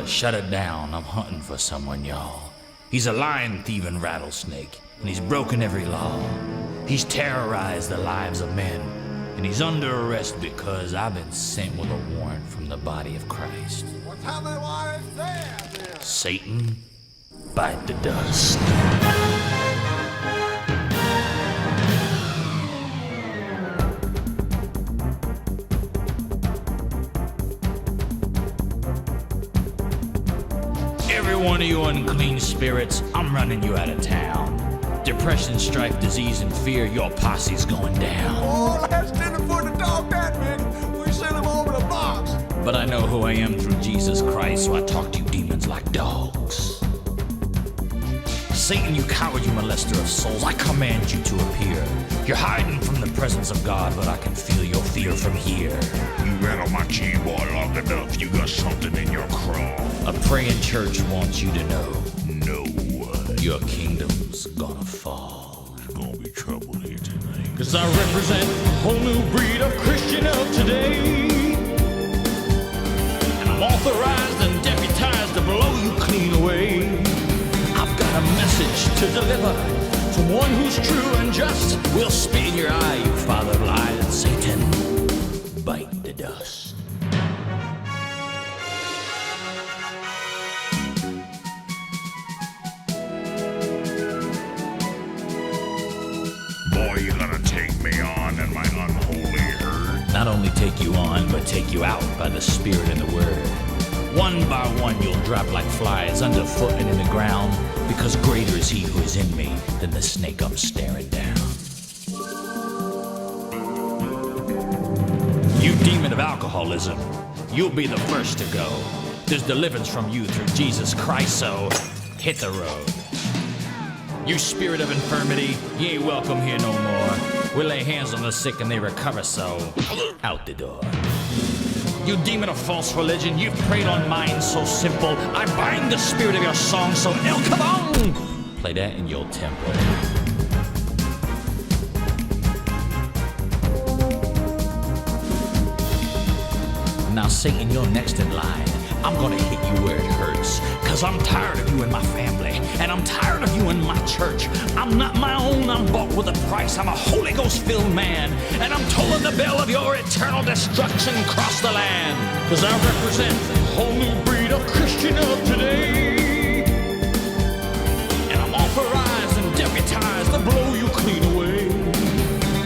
to shut it down. I'm hunting for someone, y'all. He's a lion thieving rattlesnake, and he's broken every law. He's terrorized the lives of men, and he's under arrest because I've been sent with a warrant from the body of Christ. What's how they want it there, then? Satan, bite the dust. Every one of you unclean spirits, I'm running you out of town. Depression, strife, disease, and fear, your posse's going down. Oh, that's dinner for the dog, that nigga. We sent him over the box. But I know who I am through Jesus Christ, so I talk to you demons like dogs. Satan, you coward, you molester of souls, I command you to appear. You're hiding from the presence of God, but I can feel your fear from here. You ran on my keyboard long enough, you got something in your craw. A praying church wants you to know, No, your kingdom's gonna fall. there's gonna be trouble here tonight. Cause I represent a whole new breed of Christian of today. And I'm authorized and deputized to blow you clean away. I've got a message to deliver from one who's true and just. We'll spit in your eye, you father of lies. Satan, bite the dust. Boy, you gonna take me on and my unholy herd. Not only take you on, but take you out by the Spirit and the Word. One by one you'll drop like flies underfoot and in the ground, because greater is he who is in me than the snake I'm staring down. You demon of alcoholism, you'll be the first to go. There's deliverance from you through Jesus Christ, so hit the road. You spirit of infirmity, you ain't welcome here no more. We lay hands on the sick and they recover, so out the door. You demon of false religion, you've preyed on minds so simple. I bind the spirit of your song, so El Cabong! Play that in your temple. Now Satan, you're next in line. I'm gonna hit you where it hurts. Cause I'm tired of you in my family, and I'm tired of you in my church. I'm not my own, I'm bought with a price. I'm a Holy Ghost-filled man, and I'm tolling the bell of your eternal destruction across the land. Cause I represent a whole new breed of Christian of today. And I'm authorized and deputized to blow you clean away.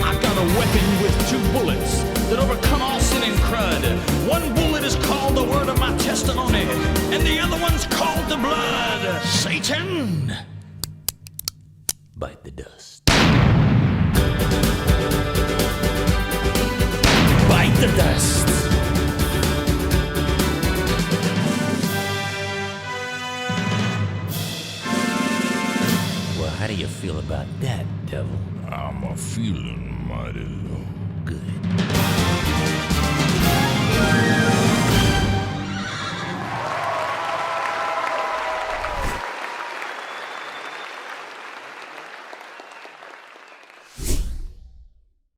I've got a weapon with 2 bullets that overcome all sin and crud. One bullet is called the word of my testimony, and the other one's called the blood. Satan, bite the dust. Bite the dust. Well, how do you feel about that, devil? I'm a feeling mighty Good.